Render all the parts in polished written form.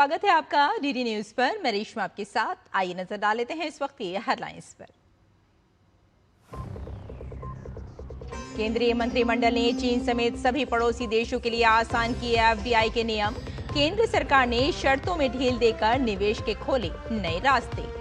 स्वागत है आपका डीडी न्यूज पर। मैं रेशमा आपके साथ। आइए नजर डाल लेते हैं इस वक्त की हेडलाइंस पर। केंद्रीय मंत्रिमंडल ने चीन समेत सभी पड़ोसी देशों के लिए आसान किए एफडीआई के नियम। केंद्र सरकार ने शर्तों में ढील देकर निवेश के खोले नए रास्ते।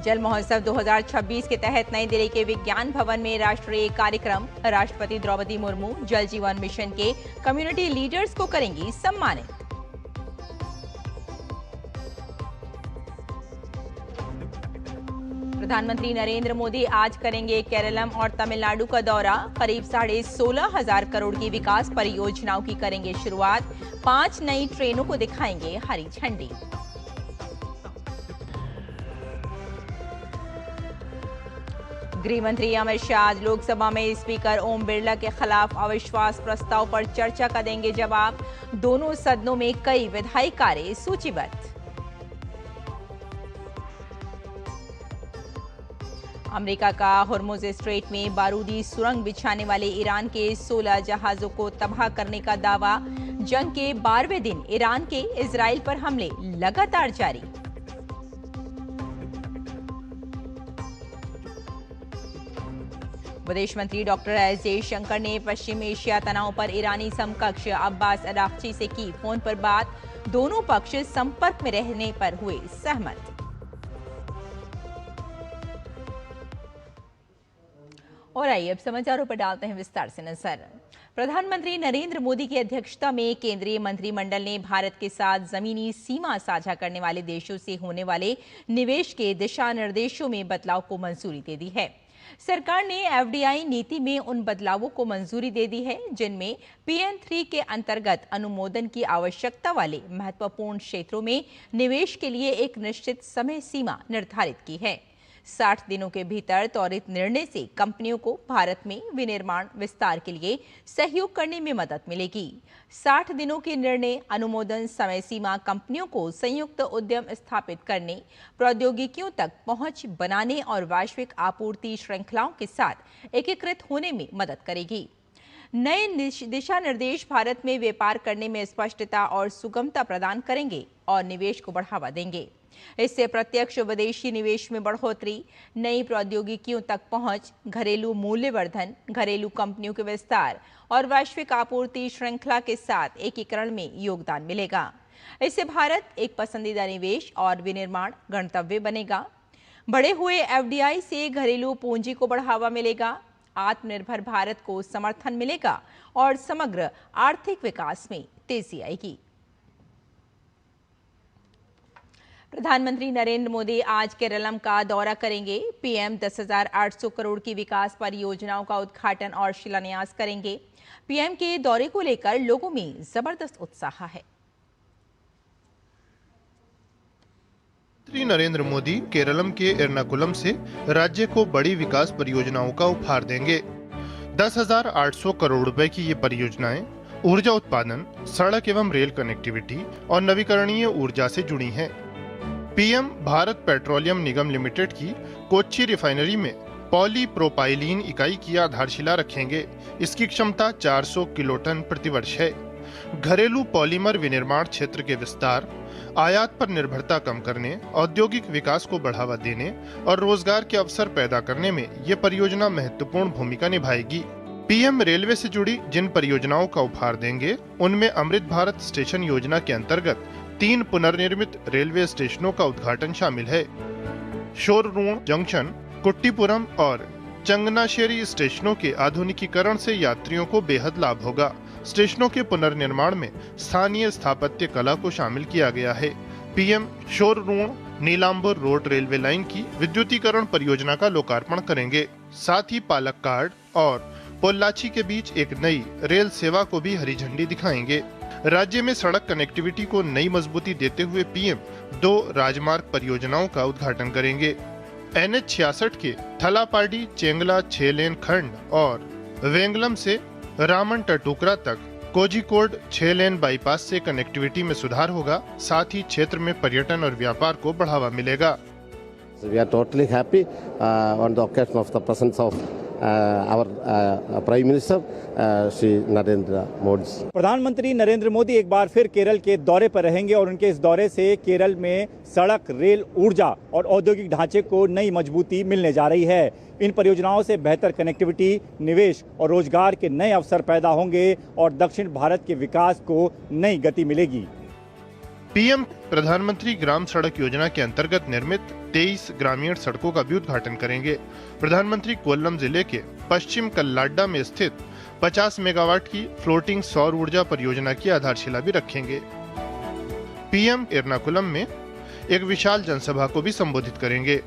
जल महोत्सव 2026 के तहत नई दिल्ली के विज्ञान भवन में राष्ट्रीय कार्यक्रम। राष्ट्रपति द्रौपदी मुर्मू जल जीवन मिशन के कम्युनिटी लीडर्स को करेंगी सम्मानित। प्रधानमंत्री नरेंद्र मोदी आज करेंगे केरलम और तमिलनाडु का दौरा। करीब 16,500 करोड़ की विकास परियोजनाओं की करेंगे शुरुआत। 5 नई ट्रेनों को दिखाएंगे हरी झंडी। गृह मंत्री अमित शाह आज लोकसभा में स्पीकर ओम बिरला के खिलाफ अविश्वास प्रस्ताव पर चर्चा का देंगे जवाब। दोनों सदनों में कई विधायी कार्य सूचीबद्ध। अमेरिका का हुर्मुज स्ट्रेट में बारूदी सुरंग बिछाने वाले ईरान के 16 जहाजों को तबाह करने का दावा। जंग के 12वें दिन ईरान के इजराइल पर हमले लगातार जारी। विदेश मंत्री डॉक्टर एस जयशंकर ने पश्चिम एशिया तनाव पर ईरानी समकक्ष अब्बास अरागची से की फोन पर बात। दोनों पक्ष संपर्क में रहने पर हुए सहमत। और आइए अब समाचारों पर डालते हैं विस्तार से नजर। प्रधानमंत्री नरेंद्र मोदी की अध्यक्षता में केंद्रीय मंत्रिमंडल ने भारत के साथ जमीनी सीमा साझा करने वाले देशों से होने वाले निवेश के दिशा निर्देशों में बदलाव को मंजूरी दे दी है। सरकार ने एफडीआई नीति में उन बदलावों को मंजूरी दे दी है जिनमें PN3 के अंतर्गत अनुमोदन की आवश्यकता वाले महत्वपूर्ण क्षेत्रों में निवेश के लिए एक निश्चित समय सीमा निर्धारित की है। 60 दिनों के भीतर त्वरित निर्णय से कंपनियों को भारत में विनिर्माण विस्तार के लिए सहयोग करने में मदद मिलेगी। 60 दिनों के निर्णय अनुमोदन समय सीमा कंपनियों को संयुक्त उद्यम स्थापित करने, प्रौद्योगिकियों तक पहुंच बनाने और वैश्विक आपूर्ति श्रृंखलाओं के साथ एकीकृत होने में मदद करेगी। नए दिशा निर्देश भारत में व्यापार करने में स्पष्टता और सुगमता प्रदान करेंगे और निवेश को बढ़ावा देंगे। इससे प्रत्यक्ष विदेशी निवेश में बढ़ोतरी, नई प्रौद्योगिकियों तक पहुंच, घरेलू मूल्यवर्धन, घरेलू कंपनियों के विस्तार और वैश्विक आपूर्ति श्रृंखला के साथ एकीकरण में योगदान मिलेगा। इससे भारत एक पसंदीदा निवेश और विनिर्माण गंतव्य बनेगा। बढ़े हुए एफडीआई से घरेलू पूंजी को बढ़ावा मिलेगा, आत्मनिर्भर भारत को समर्थन मिलेगा और समग्र आर्थिक विकास में तेजी आएगी। प्रधानमंत्री नरेंद्र मोदी आज केरलम का दौरा करेंगे। पीएम 10,800 करोड़ की विकास परियोजनाओं का उद्घाटन और शिलान्यास करेंगे। पीएम के दौरे को लेकर लोगों में जबरदस्त उत्साह है। श्री नरेंद्र मोदी केरलम के एर्नाकुलम से राज्य को बड़ी विकास परियोजनाओं का उपहार देंगे। 10,800 करोड़ रुपए की ये परियोजनाएं ऊर्जा उत्पादन, सड़क एवं रेल कनेक्टिविटी और नवीकरणीय ऊर्जा से जुड़ी हैं। पीएम भारत पेट्रोलियम निगम लिमिटेड की कोच्चि रिफाइनरी में पॉलीप्रोपाइलीन इकाई की आधारशिला रखेंगे। इसकी क्षमता 400 किलोटन प्रतिवर्ष है। घरेलू पॉलीमर विनिर्माण क्षेत्र के विस्तार, आयात पर निर्भरता कम करने, औद्योगिक विकास को बढ़ावा देने और रोजगार के अवसर पैदा करने में ये परियोजना महत्वपूर्ण भूमिका निभाएगी। पीएम रेलवे से जुड़ी जिन परियोजनाओं का उपहार देंगे उनमें अमृत भारत स्टेशन योजना के अंतर्गत 3 पुनर्निर्मित रेलवे स्टेशनों का उद्घाटन शामिल है। शोररूण जंक्शन, कुट्टीपुरम और चंगनाशेरी स्टेशनों के आधुनिकीकरण से यात्रियों को बेहद लाभ होगा। स्टेशनों के पुनर्निर्माण में स्थानीय स्थापत्य कला को शामिल किया गया है। पीएम शोररूण नीलांबर रोड रेलवे लाइन की विद्युतीकरण परियोजना का लोकार्पण करेंगे। साथ ही पालक्काड और पोल्लाची के बीच एक नई रेल सेवा को भी हरी झंडी दिखाएंगे। राज्य में सड़क कनेक्टिविटी को नई मजबूती देते हुए पीएम 2 राजमार्ग परियोजनाओं का उद्घाटन करेंगे। NH 66 के थलापाडी चेंगला 6 लेन खंड और वेंगलम से रामन टटुकरा तक कोझिकोड 6 लेन बाईपास से कनेक्टिविटी में सुधार होगा। साथ ही क्षेत्र में पर्यटन और व्यापार को बढ़ावा मिलेगा। We are totally happy on the occasion of the presence of our Prime Minister Shri Narendra Modi. प्रधानमंत्री नरेंद्र मोदी एक बार फिर केरल के दौरे पर रहेंगे और उनके इस दौरे से केरल में सड़क, रेल, ऊर्जा और औद्योगिक ढांचे को नई मजबूती मिलने जा रही है। इन परियोजनाओं से बेहतर कनेक्टिविटी, निवेश और रोजगार के नए अवसर पैदा होंगे और दक्षिण भारत के विकास को नई गति मिलेगी। पीएम प्रधानमंत्री ग्राम सड़क योजना के अंतर्गत निर्मित 23 ग्रामीण सड़कों का भी उद्घाटन करेंगे। प्रधानमंत्री कोल्लम जिले के पश्चिम कल्लाड्डा में स्थित 50 मेगावाट की फ्लोटिंग सौर ऊर्जा परियोजना की आधारशिला भी रखेंगे। पीएम एर्नाकुलम में एक विशाल जनसभा को भी संबोधित करेंगे।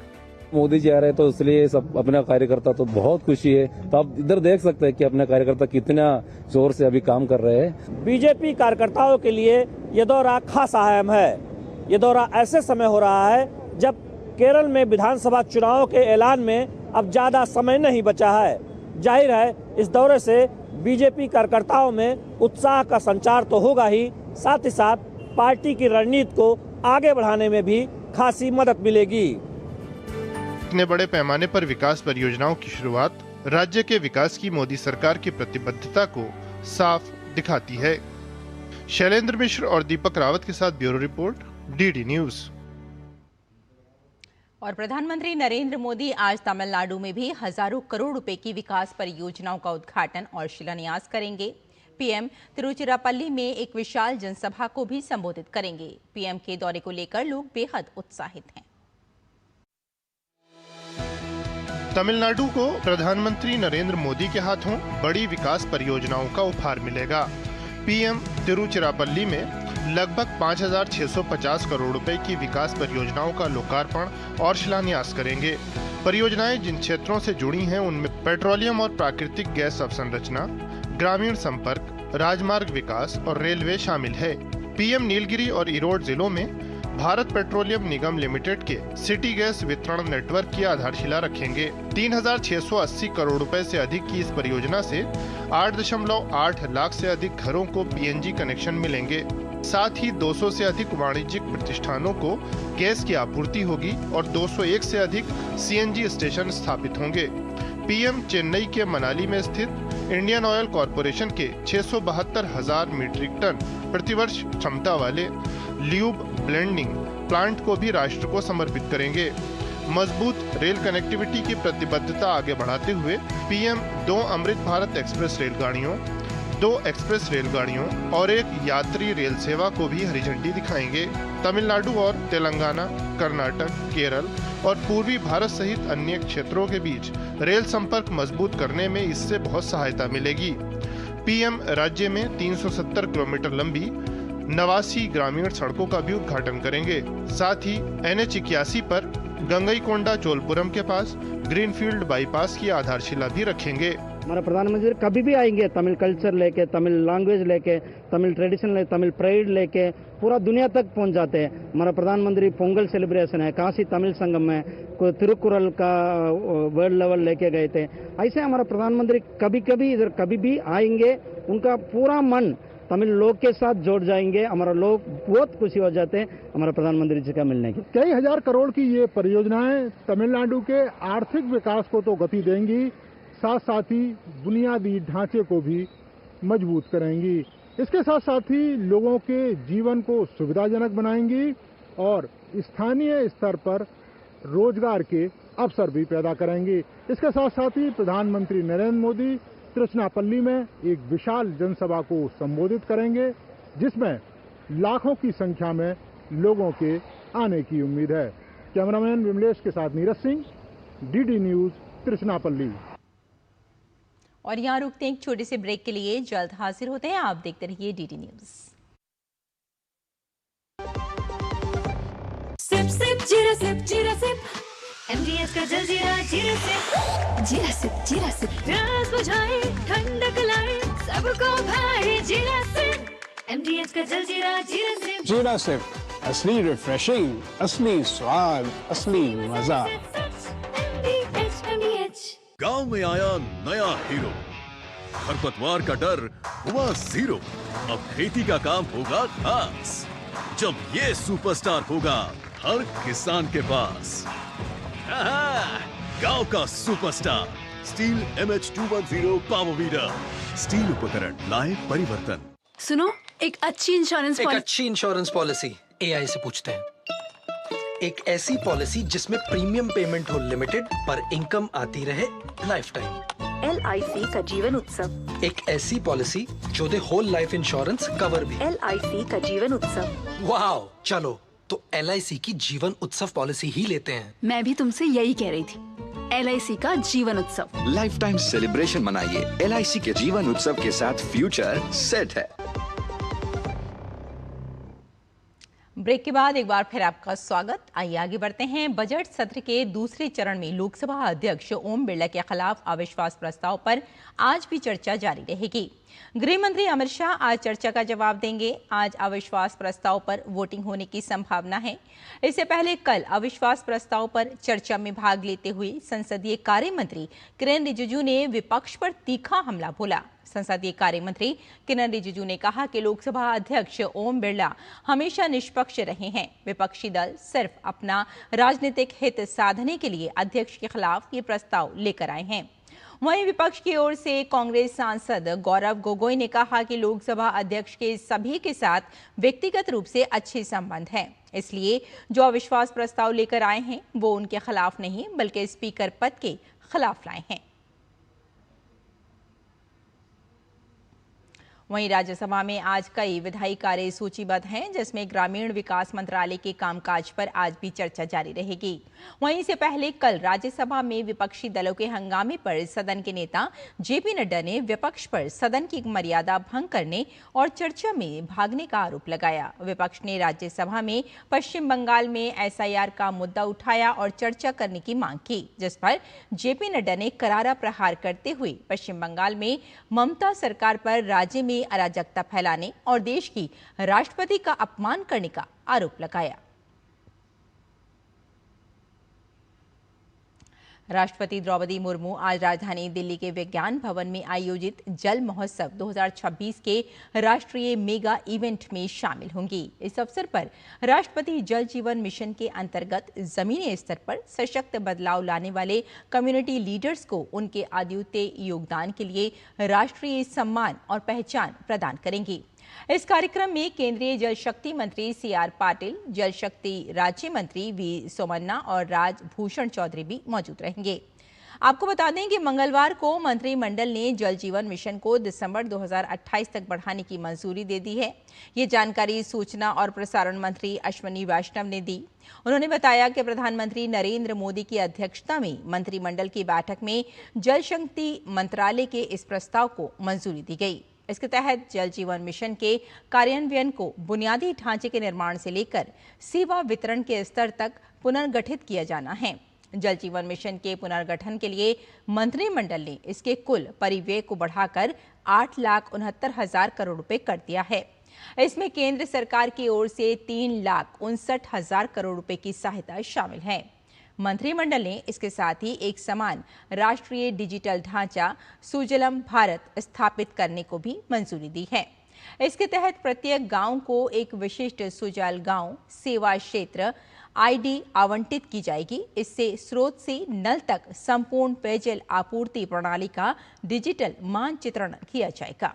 मोदी जी आ रहे हैं तो इसलिए सब अपना कार्यकर्ता तो बहुत खुशी है। तो आप इधर देख सकते हैं कि अपने कार्यकर्ता कितना जोर से अभी काम कर रहे हैं। बीजेपी कार्यकर्ताओं के लिए ये दौरा खास अहम है। ये दौरा ऐसे समय हो रहा है जब केरल में विधानसभा चुनाव के ऐलान में अब ज्यादा समय नहीं बचा है। जाहिर है इस दौरे से बीजेपी कार्यकर्ताओं में उत्साह का संचार तो होगा ही, साथ ही साथ पार्टी की रणनीति को आगे बढ़ाने में भी खासी मदद मिलेगी। इतने बड़े पैमाने पर विकास परियोजनाओं की शुरुआत राज्य के विकास की मोदी सरकार की प्रतिबद्धता को साफ दिखाती है। शैलेंद्र मिश्र और दीपक रावत के साथ ब्यूरो रिपोर्ट, डीडी न्यूज। और प्रधानमंत्री नरेंद्र मोदी आज तमिलनाडु में भी हजारों करोड़ रुपए की विकास परियोजनाओं का उद्घाटन और शिलान्यास करेंगे। पीएम तिरुचिरापल्ली में एक विशाल जनसभा को भी संबोधित करेंगे। पीएम के दौरे को लेकर लोग बेहद उत्साहित हैं। तमिलनाडु को प्रधानमंत्री नरेंद्र मोदी के हाथों बड़ी विकास परियोजनाओं का उपहार मिलेगा। पीएम तिरुचिरापल्ली में लगभग 5,650 करोड़ रुपए की विकास परियोजनाओं का लोकार्पण और शिलान्यास करेंगे। परियोजनाएं जिन क्षेत्रों से जुड़ी हैं उनमें पेट्रोलियम और प्राकृतिक गैस अवसंरचना, ग्रामीण संपर्क, राजमार्ग विकास और रेलवे शामिल है। पीएम नीलगिरी और इरोड जिलों में भारत पेट्रोलियम निगम लिमिटेड के सिटी गैस वितरण नेटवर्क की आधारशिला रखेंगे। 3,680 करोड़ रुपए से अधिक की इस परियोजना से 8.8 लाख से अधिक घरों को पीएनजी कनेक्शन मिलेंगे। साथ ही 200 से अधिक वाणिज्यिक प्रतिष्ठानों को गैस की आपूर्ति होगी और 201 से अधिक सीएनजी स्टेशन स्थापित होंगे। पीएम चेन्नई के मनाली में स्थित इंडियन ऑयल कॉरपोरेशन के 672,000 मीट्रिक टन प्रतिवर्ष क्षमता वाले ल्यूब ब्लेंडिंग प्लांट को भी राष्ट्र को समर्पित करेंगे। मजबूत रेल कनेक्टिविटी की प्रतिबद्धता आगे बढ़ाते हुए पीएम 2 अमृत भारत एक्सप्रेस रेलगाड़ियों, 2 एक्सप्रेस रेलगाड़ियों और एक यात्री रेल सेवा को भी हरी झंडी दिखाएंगे। तमिलनाडु और तेलंगाना, कर्नाटक, केरल और पूर्वी भारत सहित अन्य क्षेत्रों के बीच रेल संपर्क मजबूत करने में इससे बहुत सहायता मिलेगी। पीएम राज्य में 370 किलोमीटर लंबी 89 ग्रामीण सड़कों का भी उद्घाटन करेंगे। साथ ही NH 81 पर गंगईकोंडा चोलपुरम के पास ग्रीनफील्ड बाईपास की आधारशिला भी रखेंगे। हमारा प्रधानमंत्री कभी भी आएंगे तमिल कल्चर लेके, तमिल लैंग्वेज लेके, तमिल ट्रेडिशन लेके, तमिल प्राइड लेके पूरा दुनिया तक पहुंच जाते हैं। हमारा प्रधानमंत्री पोंगल सेलिब्रेशन है, काशी तमिल संगम में तिरुकुरल का वर्ल्ड लेवल लेके गए थे। ऐसे हमारा प्रधानमंत्री कभी कभी इधर कभी भी आएंगे, उनका पूरा मन तमिल लोग के साथ जोड़ जाएंगे। हमारा लोग बहुत खुशी हो जाते हैं हमारा प्रधानमंत्री जी का मिलने की। कई हजार करोड़ की ये परियोजनाएं तमिलनाडु के आर्थिक विकास को तो गति देंगी, साथ साथ ही बुनियादी ढांचे को भी मजबूत करेंगी। इसके साथ साथ ही लोगों के जीवन को सुविधाजनक बनाएंगी और स्थानीय स्तर पर रोजगार के अवसर भी पैदा करेंगी। इसके साथ साथ ही प्रधानमंत्री नरेंद्र मोदी तिरुचिरापल्ली में एक विशाल जनसभा को संबोधित करेंगे, जिसमें लाखों की संख्या में लोगों के आने की उम्मीद है। कैमरामैन विमलेश के साथ नीरज सिंह, डीडी न्यूज, तिरुचिरापल्ली। और यहाँ रुकते हैं एक छोटे से ब्रेक के लिए, जल्द हाजिर होते हैं। आप देखते रहिए डीडी न्यूज। सिप सिप जीरा सिप जीरा सिप, MDS का जलजीरा जीरा सिप, जीरा सिप जीरा सिप, प्यास बुझाए ठंडक लाए सबको भाए जीरा सिप, MDS का जलजीरा जीरा सिप। जीरा सिप, असली रिफ्रेशिंग, असली स्वाद, असली मजा। गांव में आया नया हीरो, खरपतवार का डर हुआ जीरो। अब खेती का काम होगा खास, जब ये सुपरस्टार होगा हर किसान के पास। गांव का superstar steel MH210 power weeder. Steel उपकरण लाए परिवर्तन। सुनो, एक अच्छी इंश्योरेंस पॉलिसी AI से पूछते हैं। एक ऐसी पॉलिसी जिसमें प्रीमियम पेमेंट हो लिमिटेड पर इनकम आती रहे लाइफ टाइम। LIC का जीवन उत्सव। एक ऐसी पॉलिसी जो दे होल लाइफ इंश्योरेंस कवर भी। LIC का जीवन उत्सव। वाह, चलो तो LIC की जीवन उत्सव पॉलिसी ही लेते हैं। मैं भी तुमसे यही कह रही थी, LIC का Jeevan Utsav. Life time celebration मनाइए। LIC के जीवन उत्सव के साथ फ्यूचर सेट है। ब्रेक के बाद एक बार फिर आपका स्वागत। आइए आगे बढ़ते हैं। बजट सत्र के दूसरे चरण में लोकसभा अध्यक्ष ओम बिरला के खिलाफ अविश्वास प्रस्ताव पर आज भी चर्चा जारी रहेगी। गृह मंत्री अमित शाह आज चर्चा का जवाब देंगे। आज अविश्वास प्रस्ताव पर वोटिंग होने की संभावना है। इससे पहले कल अविश्वास प्रस्ताव पर चर्चा में भाग लेते हुए संसदीय कार्य मंत्री किरेन रिजिजू ने विपक्ष पर तीखा हमला बोला। संसदीय कार्य मंत्री किरेन रिजिजू ने कहा कि लोकसभा अध्यक्ष ओम बिरला हमेशा निष्पक्ष रहे हैं। विपक्षी दल सिर्फ अपना राजनीतिक हित साधने के लिए अध्यक्ष के खिलाफ ये प्रस्ताव लेकर आए हैं। वहीं विपक्ष की ओर से कांग्रेस सांसद गौरव गोगोई ने कहा कि लोकसभा अध्यक्ष के सभी के साथ व्यक्तिगत रूप से अच्छे संबंध हैं, इसलिए जो अविश्वास प्रस्ताव लेकर आए हैं वो उनके खिलाफ नहीं बल्कि स्पीकर पद के खिलाफ लाए हैं। वहीं राज्यसभा में आज कई विधायी कार्य सूचीबद्ध हैं, जिसमें ग्रामीण विकास मंत्रालय के कामकाज पर आज भी चर्चा जारी रहेगी। वहीं से पहले कल राज्यसभा में विपक्षी दलों के हंगामे पर सदन के नेता JP नड्डा ने विपक्ष पर सदन की मर्यादा भंग करने और चर्चा में भागने का आरोप लगाया। विपक्ष ने राज्यसभा में पश्चिम बंगाल में SIR का मुद्दा उठाया और चर्चा करने की मांग की, जिस पर JP नड्डा ने करारा प्रहार करते हुए पश्चिम बंगाल में ममता सरकार पर राज्य में अराजकता फैलाने और देश की राष्ट्रपति का अपमान करने का आरोप लगाया। राष्ट्रपति द्रौपदी मुर्मू आज राजधानी दिल्ली के विज्ञान भवन में आयोजित जल महोत्सव 2026 के राष्ट्रीय मेगा इवेंट में शामिल होंगी। इस अवसर पर राष्ट्रपति जल जीवन मिशन के अंतर्गत जमीनी स्तर पर सशक्त बदलाव लाने वाले कम्युनिटी लीडर्स को उनके अद्वितीय योगदान के लिए राष्ट्रीय सम्मान और पहचान प्रदान करेंगी। इस कार्यक्रम में केंद्रीय जल शक्ति मंत्री CR पाटिल, जल शक्ति राज्य मंत्री V सोमन्ना और राजभूषण चौधरी भी मौजूद रहेंगे। आपको बता दें कि मंगलवार को मंत्रिमंडल ने जल जीवन मिशन को दिसंबर 2028 तक बढ़ाने की मंजूरी दे दी है। ये जानकारी सूचना और प्रसारण मंत्री अश्विनी वैष्णव ने दी। उन्होंने बताया कि प्रधानमंत्री नरेंद्र मोदी की अध्यक्षता में मंत्रिमंडल की बैठक में जल शक्ति मंत्रालय के इस प्रस्ताव को मंजूरी दी गई। इसके तहत जल जीवन मिशन के कार्यान्वयन को बुनियादी ढांचे के निर्माण से लेकर सेवा वितरण के स्तर तक पुनर्गठित किया जाना है। जल जीवन मिशन के पुनर्गठन के लिए मंत्रिमंडल ने इसके कुल परिव्यय को बढ़ाकर 8,69,000 करोड़ रुपए कर दिया है। इसमें केंद्र सरकार की ओर से 3,59,000 करोड़ रुपए की सहायता शामिल है। मंत्रिमंडल ने इसके साथ ही एक समान राष्ट्रीय डिजिटल ढांचा सुजलम भारत स्थापित करने को भी मंजूरी दी है। इसके तहत प्रत्येक गांव को एक विशिष्ट सुजल गांव सेवा क्षेत्र ID आवंटित की जाएगी। इससे स्रोत से नल तक संपूर्ण पेयजल आपूर्ति प्रणाली का डिजिटल मानचित्रण किया जाएगा।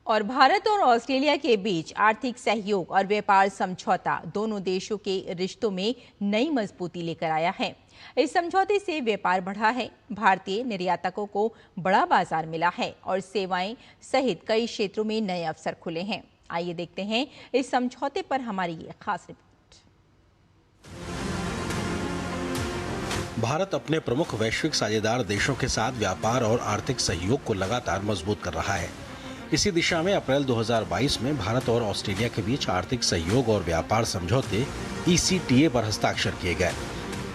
और भारत और ऑस्ट्रेलिया के बीच आर्थिक सहयोग और व्यापार समझौता दोनों देशों के रिश्तों में नई मजबूती लेकर आया है। इस समझौते से व्यापार बढ़ा है, भारतीय निर्यातकों को बड़ा बाजार मिला है और सेवाएं सहित कई क्षेत्रों में नए अवसर खुले हैं। आइए देखते हैं इस समझौते पर हमारी ये खास रिपोर्ट। भारत अपने प्रमुख वैश्विक साझेदार देशों के साथ व्यापार और आर्थिक सहयोग को लगातार मजबूत कर रहा है। इसी दिशा में अप्रैल 2022 में भारत और ऑस्ट्रेलिया के बीच आर्थिक सहयोग और व्यापार समझौते ECTA पर हस्ताक्षर किए गए।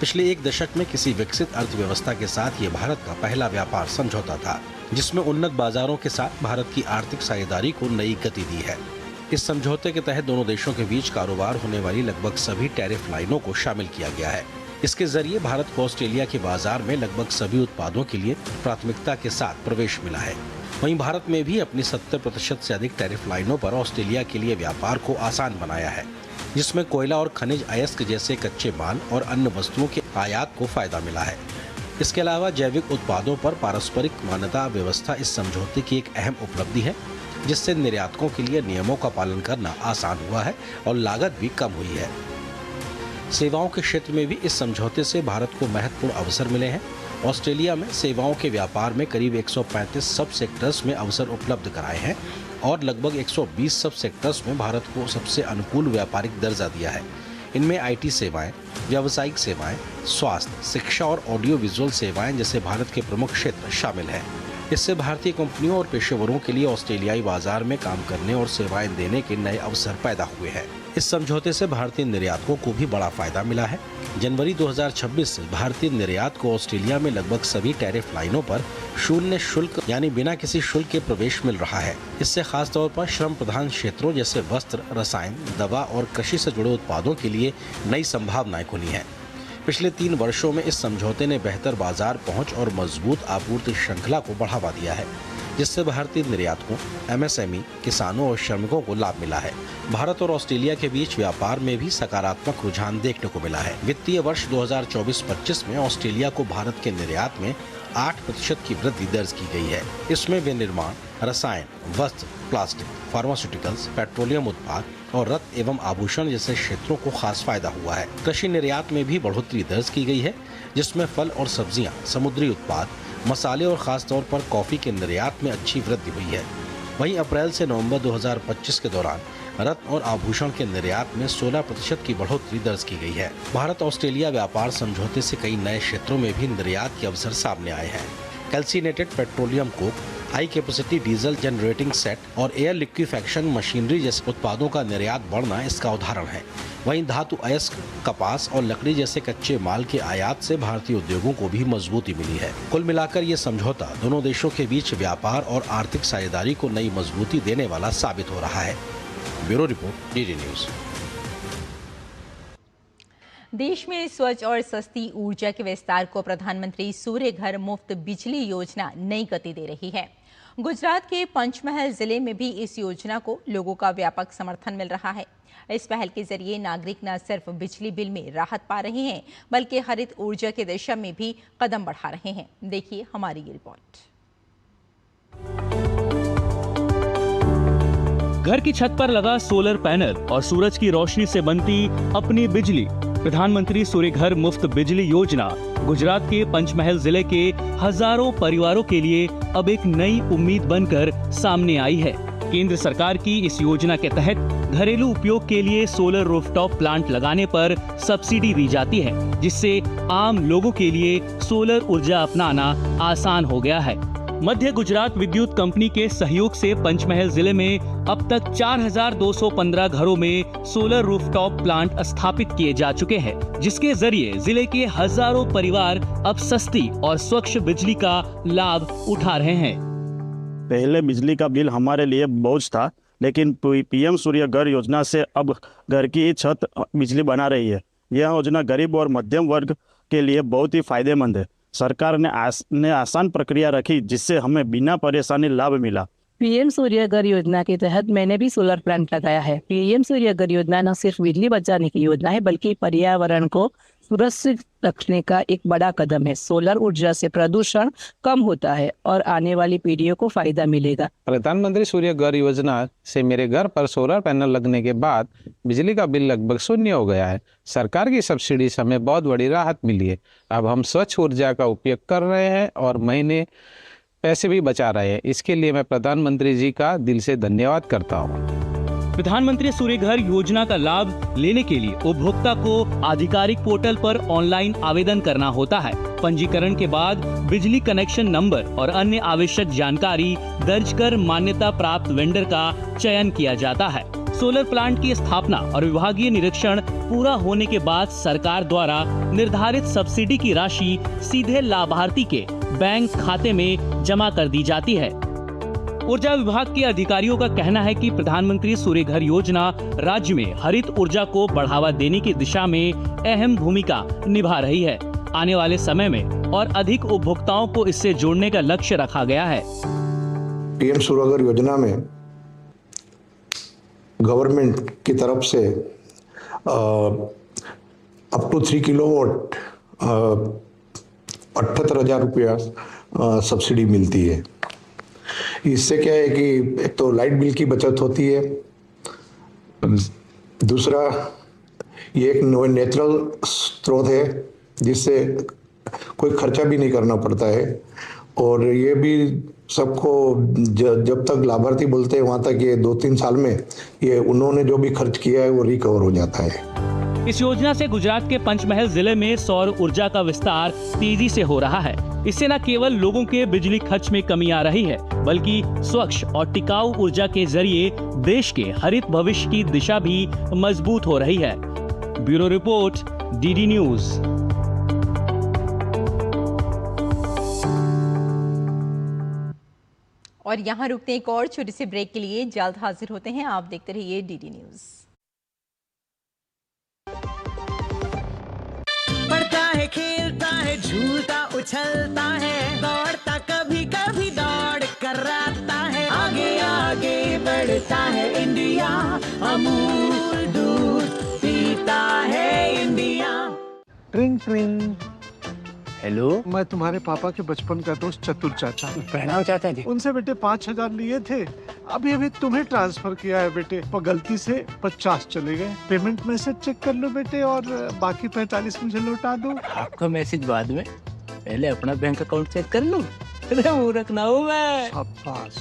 पिछले एक दशक में किसी विकसित अर्थव्यवस्था के साथ ये भारत का पहला व्यापार समझौता था, जिसमें उन्नत बाजारों के साथ भारत की आर्थिक साझेदारी को नई गति दी है। इस समझौते के तहत दोनों देशों के बीच कारोबार होने वाली लगभग सभी टैरिफ लाइनों को शामिल किया गया है। इसके जरिए भारत को ऑस्ट्रेलिया के बाजार में लगभग सभी उत्पादों के लिए प्राथमिकता के साथ प्रवेश मिला है। वहीं भारत में भी अपनी 70% से अधिक टैरिफ लाइनों पर ऑस्ट्रेलिया के लिए व्यापार को आसान बनाया है। जिसमें कोयला और खनिज अयस्क जैसे कच्चे माल और अन्य वस्तुओं के आयात को फायदा मिला है। इसके अलावा जैविक उत्पादों पर पारस्परिक मान्यता व्यवस्था इस समझौते की एक अहम उपलब्धि है, जिससे निर्यातकों के लिए नियमों का पालन करना आसान हुआ है और लागत भी कम हुई है। सेवाओं के क्षेत्र में भी इस समझौते से भारत को महत्वपूर्ण अवसर मिले हैं। ऑस्ट्रेलिया में सेवाओं के व्यापार में करीब 135 सब सेक्टर्स में अवसर उपलब्ध कराए हैं और लगभग 120 सब सेक्टर्स में भारत को सबसे अनुकूल व्यापारिक दर्जा दिया है। इनमें आईटी सेवाएं, व्यावसायिक सेवाएं, स्वास्थ्य, शिक्षा और ऑडियो विजुअल सेवाएं जैसे भारत के प्रमुख क्षेत्र शामिल हैं। इससे भारतीय कंपनियों और पेशेवरों के लिए ऑस्ट्रेलियाई बाजार में काम करने और सेवाएं देने के नए अवसर पैदा हुए हैं। इस समझौते से भारतीय निर्यातकों को भी बड़ा फायदा मिला है। जनवरी 2026 से भारतीय निर्यात को ऑस्ट्रेलिया में लगभग सभी टैरिफ लाइनों पर शून्य शुल्क यानी बिना किसी शुल्क के प्रवेश मिल रहा है। इससे खास तौर पर श्रम प्रधान क्षेत्रों जैसे वस्त्र, रसायन, दवा और कृषि से जुड़े उत्पादों के लिए नई संभावनाएं खुली हैं। पिछले 3 वर्षों में इस समझौते ने बेहतर बाजार पहुंच और मजबूत आपूर्ति श्रृंखला को बढ़ावा दिया है, जिससे भारतीय निर्यातकों, एमएसएमई, किसानों और श्रमिकों को लाभ मिला है। भारत और ऑस्ट्रेलिया के बीच व्यापार में भी सकारात्मक रुझान देखने को मिला है। वित्तीय वर्ष 2024-25 में ऑस्ट्रेलिया को भारत के निर्यात में 8% की वृद्धि दर्ज की गई है। इसमें विनिर्माण, रसायन, वस्त्र, प्लास्टिक, फार्मास्यूटिकल्स, पेट्रोलियम उत्पाद और रत्न एवं आभूषण जैसे क्षेत्रों को खास फायदा हुआ है। कृषि निर्यात में भी बढ़ोतरी दर्ज की गई है, जिसमें फल और सब्जियां, समुद्री उत्पाद, मसाले और खास तौर पर कॉफी के निर्यात में अच्छी वृद्धि हुई है। वहीं अप्रैल से नवंबर 2025 के दौरान रत्न और आभूषण के निर्यात में 16% की बढ़ोतरी दर्ज की गई है। भारत ऑस्ट्रेलिया व्यापार समझौते से कई नए क्षेत्रों में भी निर्यात के अवसर सामने आए हैं। Calcinated petroleum coke, high capacity diesel generating set और एयर लिक्विफैक्शन मशीनरी जैसे उत्पादों का निर्यात बढ़ना इसका उदाहरण है। वहीं धातु अयस्क, कपास और लकड़ी जैसे कच्चे माल के आयात से भारतीय उद्योगों को भी मजबूती मिली है। कुल मिलाकर ये समझौता दोनों देशों के बीच व्यापार और आर्थिक साझेदारी को नई मजबूती देने वाला साबित हो रहा है। Bureau report, DD news. देश में स्वच्छ और सस्ती ऊर्जा के विस्तार को प्रधानमंत्री सूर्य घर मुफ्त बिजली योजना नई गति दे रही है। गुजरात के पंचमहल जिले में भी इस योजना को लोगों का व्यापक समर्थन मिल रहा है। इस पहल के जरिए नागरिक न सिर्फ बिजली बिल में राहत पा रहे हैं, बल्कि हरित ऊर्जा की दिशा में भी कदम बढ़ा रहे हैं। देखिए हमारी ये रिपोर्ट। घर की छत पर लगा सोलर पैनल और सूरज की रोशनी से बनती अपनी बिजली। प्रधानमंत्री सूर्य घर मुफ्त बिजली योजना गुजरात के पंचमहल जिले के हजारों परिवारों के लिए अब एक नई उम्मीद बनकर सामने आई है। केंद्र सरकार की इस योजना के तहत घरेलू उपयोग के लिए सोलर रूफटॉप प्लांट लगाने पर सब्सिडी दी जाती है, जिससे आम लोगों के लिए सोलर ऊर्जा अपनाना आसान हो गया है। मध्य गुजरात विद्युत कंपनी के सहयोग से पंचमहल जिले में अब तक 4215 घरों में सोलर रूफटॉप प्लांट स्थापित किए जा चुके हैं, जिसके जरिए जिले के हजारों परिवार अब सस्ती और स्वच्छ बिजली का लाभ उठा रहे हैं। पहले बिजली का बिल हमारे लिए बोझ था, लेकिन पीएम सूर्य घर योजना से अब घर की छत बिजली बना रही है। यह योजना गरीब और मध्यम वर्ग के लिए बहुत ही फायदेमंद है। सरकार ने आसान प्रक्रिया रखी, जिससे हमें बिना परेशानी लाभ मिला। पीएम सूर्य घर योजना के तहत मैंने भी सोलर प्लांट लगाया है। पीएम सूर्य घर योजना न सिर्फ बिजली बचाने की योजना है, बल्कि पर्यावरण को सुरक्षित रखने का एक बड़ा कदम है। सोलर ऊर्जा से प्रदूषण कम होता है और आने वाली पीढ़ियों को फायदा मिलेगा। प्रधानमंत्री सूर्य घर योजना से मेरे घर पर सोलर पैनल लगने के बाद बिजली का बिल लगभग शून्य हो गया है। सरकार की सब्सिडी से हमें बहुत बड़ी राहत मिली है। अब हम स्वच्छ ऊर्जा का उपयोग कर रहे हैं और महीने पैसे भी बचा रहे हैं। इसके लिए मैं प्रधानमंत्री जी का दिल से धन्यवाद करता हूँ। प्रधानमंत्री सूर्य घर योजना का लाभ लेने के लिए उपभोक्ता को आधिकारिक पोर्टल पर ऑनलाइन आवेदन करना होता है। पंजीकरण के बाद बिजली कनेक्शन नंबर और अन्य आवश्यक जानकारी दर्ज कर मान्यता प्राप्त वेंडर का चयन किया जाता है। सोलर प्लांट की स्थापना और विभागीय निरीक्षण पूरा होने के बाद सरकार द्वारा निर्धारित सब्सिडी की राशि सीधे लाभार्थी के बैंक खाते में जमा कर दी जाती है। ऊर्जा विभाग के अधिकारियों का कहना है कि प्रधानमंत्री सूर्य घर योजना राज्य में हरित ऊर्जा को बढ़ावा देने की दिशा में अहम भूमिका निभा रही है। आने वाले समय में और अधिक उपभोक्ताओं को इससे जोड़ने का लक्ष्य रखा गया है। पीएम सूर्य घर योजना में गवर्नमेंट की तरफ से अप टू 3 किलोवाट 78,000 रुपया सब्सिडी मिलती है। इससे क्या है कि एक तो लाइट बिल की बचत होती है, दूसरा ये एक नेचुरल स्रोत है जिससे कोई खर्चा भी नहीं करना पड़ता है, और ये भी सबको जब तक लाभार्थी बोलते हैं वहाँ तक ये 2-3 साल में ये उन्होंने जो भी खर्च किया है वो रिकवर हो जाता है। इस योजना से गुजरात के पंचमहल जिले में सौर ऊर्जा का विस्तार तेजी से हो रहा है। इससे न केवल लोगों के बिजली खर्च में कमी आ रही है, बल्कि स्वच्छ और टिकाऊ ऊर्जा के जरिए देश के हरित भविष्य की दिशा भी मजबूत हो रही है। Bureau report, DD news. और यहाँ रुकते हैं एक और छोटे से ब्रेक के लिए, जल्द हाजिर होते हैं। आप देखते रहिए डीडी न्यूज। पढ़ता है, खेलता है, झूलता उछलता है, दौड़ता कभी कभी दौड़ कराता है, आगे आगे बढ़ता है इंडिया, अमूल दूध पीता है इंडिया। ट्रिंग ट्रिंग। हेलो, मैं तुम्हारे पापा के बचपन का दोस्त चतुर चाचा। प्रणाम चाचा जी। उनसे बेटे 5,000 लिए थे, अभी अभी तुम्हें ट्रांसफर किया है बेटे, पर गलती से 50 चले गए। पेमेंट मैसेज चेक कर लो बेटे और बाकी 45 मुझे लौटा दो। आपका मैसेज बाद में, पहले अपना बैंक अकाउंट चेक कर लो। मूर्ख ना हूँ मैं। शाबाश।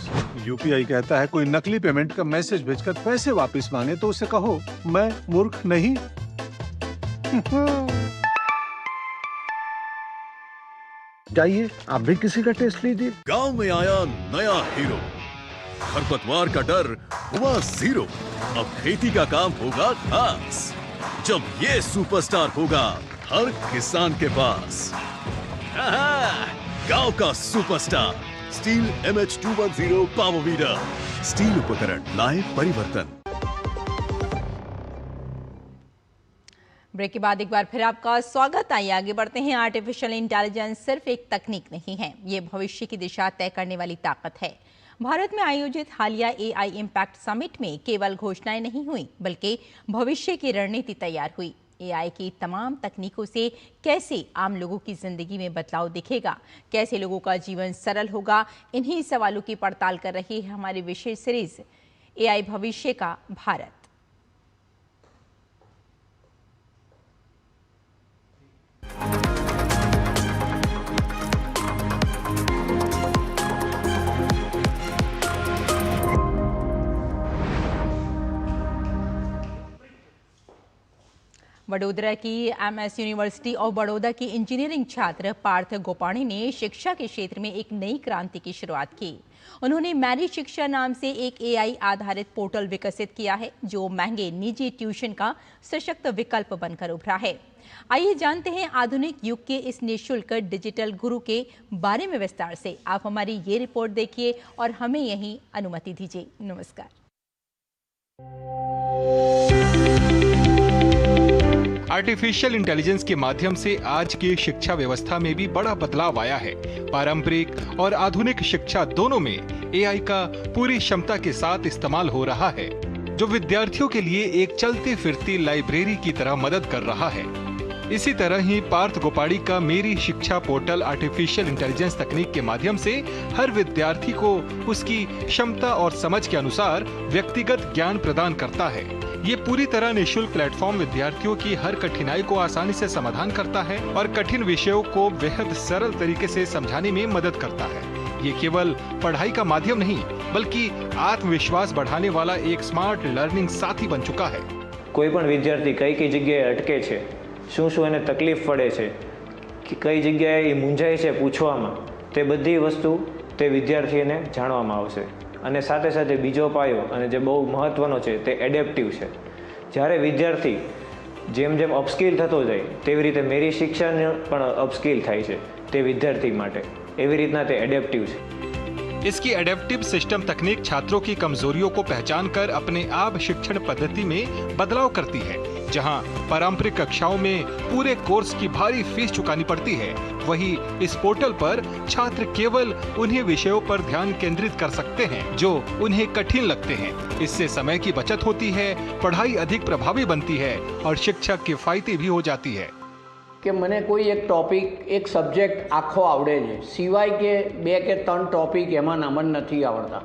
यूपीआई कहता है कोई नकली पेमेंट का मैसेज भेजकर पैसे वापस मांगे तो उसे कहो मैं मूर्ख नहीं। जाइए आप भी किसी का टेस्ट लीजिए। गांव में आया नया हीरो, खरपतवार का डर हुआ जीरो। अब खेती का काम होगा खास, जब ये सुपरस्टार होगा हर किसान के पास। गांव का superstar steel MH210 power weeder. Steel उपकरण लाए परिवर्तन। ब्रेक के बाद एक बार फिर आपका स्वागत। आइए आगे बढ़ते हैं। आर्टिफिशियल इंटेलिजेंस सिर्फ एक तकनीक नहीं है, ये भविष्य की दिशा तय करने वाली ताकत है। भारत में आयोजित हालिया AI इम्पैक्ट समिट में केवल घोषणाएं नहीं हुई, बल्कि भविष्य की रणनीति तैयार हुई। AI की तमाम तकनीकों से कैसे आम लोगों की जिंदगी में बदलाव दिखेगा, कैसे लोगों का जीवन सरल होगा, इन्हीं सवालों की पड़ताल कर रही है हमारी विशेष सीरीज AI भविष्य का भारत। वडोदरा की MS यूनिवर्सिटी ऑफ बड़ौदा की इंजीनियरिंग छात्र पार्थ गोपाणी ने शिक्षा के क्षेत्र में एक नई क्रांति की शुरुआत की। उन्होंने मैरी शिक्षा नाम से एक AI आधारित पोर्टल विकसित किया है, जो महंगे निजी ट्यूशन का सशक्त विकल्प बनकर उभरा है। आइए जानते हैं आधुनिक युग के इस निःशुल्क डिजिटल गुरु के बारे में विस्तार से। आप हमारी ये रिपोर्ट देखिए और हमें यहीं अनुमति दीजिए। नमस्कार। आर्टिफिशियल इंटेलिजेंस के माध्यम से आज की शिक्षा व्यवस्था में भी बड़ा बदलाव आया है। पारंपरिक और आधुनिक शिक्षा दोनों में AI का पूरी क्षमता के साथ इस्तेमाल हो रहा है, जो विद्यार्थियों के लिए एक चलती फिरती लाइब्रेरी की तरह मदद कर रहा है। इसी तरह ही पार्थ गोपाणी का मेरी शिक्षा पोर्टल आर्टिफिशियल इंटेलिजेंस तकनीक के माध्यम से हर विद्यार्थी को उसकी क्षमता और समझ के अनुसार व्यक्तिगत ज्ञान प्रदान करता है। ये पूरी तरह निःशुल्क प्लेटफॉर्म विद्यार्थियों की हर कठिनाई को आसानी से समाधान करता है और कठिन विषयों को बेहद सरल तरीके से समझाने में मदद करता है। ये केवल पढ़ाई का माध्यम नहीं, बल्कि आत्मविश्वास बढ़ाने वाला एक स्मार्ट लर्निंग साथी बन चुका है। कोई पण विद्यार्थी कई जगह अटके छे, શું એને તકલીફ પડે છે, કે કઈ જગ્યાએ એ મૂંઝાય છે પૂછવામાં, તે બધી વસ્તુ તે વિદ્યાર્થીને જાણવામાં આવશે। અને સાથે સાથે બીજો પાયો અને જે બહુ મહત્વનો છે તે એડેપ્ટિવ છે। જ્યારે વિદ્યાર્થી જેમ જેમ અપસ્કિલ થતો જાય તેવી રીતે મેરી શિક્ષાને પણ અપસ્કિલ થાય છે તે વિદ્યાર્થી માટે, એવી રીતના તે એડેપ્ટિવ છે। इसकी एडेप्टिव सिस्टम तकनीक छात्रों की कमजोरियों को पहचान कर अपने आप शिक्षण पद्धति में बदलाव करती है। जहां पारंपरिक कक्षाओं में पूरे कोर्स की भारी फीस चुकानी पड़ती है, वहीं इस पोर्टल पर छात्र केवल उन्हीं विषयों पर ध्यान केंद्रित कर सकते हैं जो उन्हें कठिन लगते हैं। इससे समय की बचत होती है, पढ़ाई अधिक प्रभावी बनती है और शिक्षा किफायती भी हो जाती है। કે મને કોઈ એક ટોપિક એક સબ્જેક્ટ આખો આવડે છે, સિવાય કે 2 કે 3 ટોપિક એમાં નામ નથી આવડતા,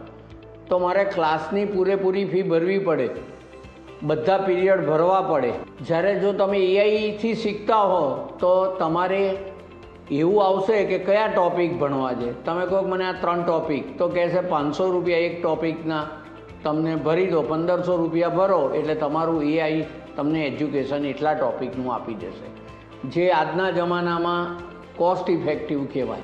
તો મારે ક્લાસની પૂરેપૂરી ફી ભરવી પડે, બધા પીરિયડ ભરવા પડે। જ્યારે જો તમે એઆઈથી શીખતા હો તો તમારે એવું આવશે કે કયા ટોપિક ભણવા છે। તમે કહો મને આ 3 ટોપિક, તો કહેશે 500 રૂપિયા એક ટોપિકના તમને ભરી દો, 1500 રૂપિયા ભરો એટલે તમારું એઆઈ તમને એજ્યુકેશન એટલા ટોપિકનું આપી દેશે, જે આજના જમાનામાં કોસ્ટ ઇફેક્ટિવ કહેવાય।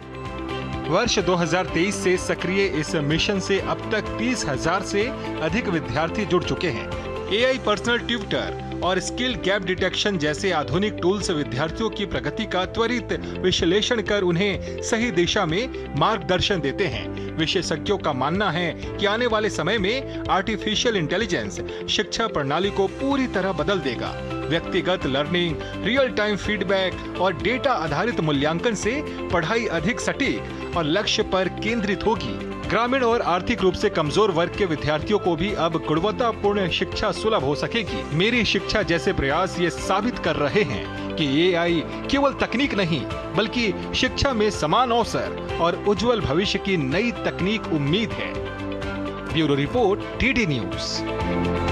वर्ष 2023 से सक्रिय इस मिशन से अब तक 30,000 से अधिक विद्यार्थी जुड़ चुके हैं। एआई पर्सनल ट्यूटर और स्किल गैप डिटेक्शन जैसे आधुनिक टूल्स विद्यार्थियों की प्रगति का त्वरित विश्लेषण कर उन्हें सही दिशा में मार्गदर्शन देते हैं। विशेषज्ञों का मानना है कि आने वाले समय में आर्टिफिशियल इंटेलिजेंस शिक्षा प्रणाली को पूरी तरह बदल देगा। व्यक्तिगत लर्निंग, रियल टाइम फीडबैक और डेटा आधारित मूल्यांकन से पढ़ाई अधिक सटीक और लक्ष्य पर केंद्रित होगी। ग्रामीण और आर्थिक रूप से कमजोर वर्ग के विद्यार्थियों को भी अब गुणवत्तापूर्ण शिक्षा सुलभ हो सकेगी। मेरी शिक्षा जैसे प्रयास ये साबित कर रहे हैं कि एआई केवल तकनीक नहीं बल्कि शिक्षा में समान अवसर और उज्जवल भविष्य की नई तकनीक उम्मीद है। Bureau report, DD news.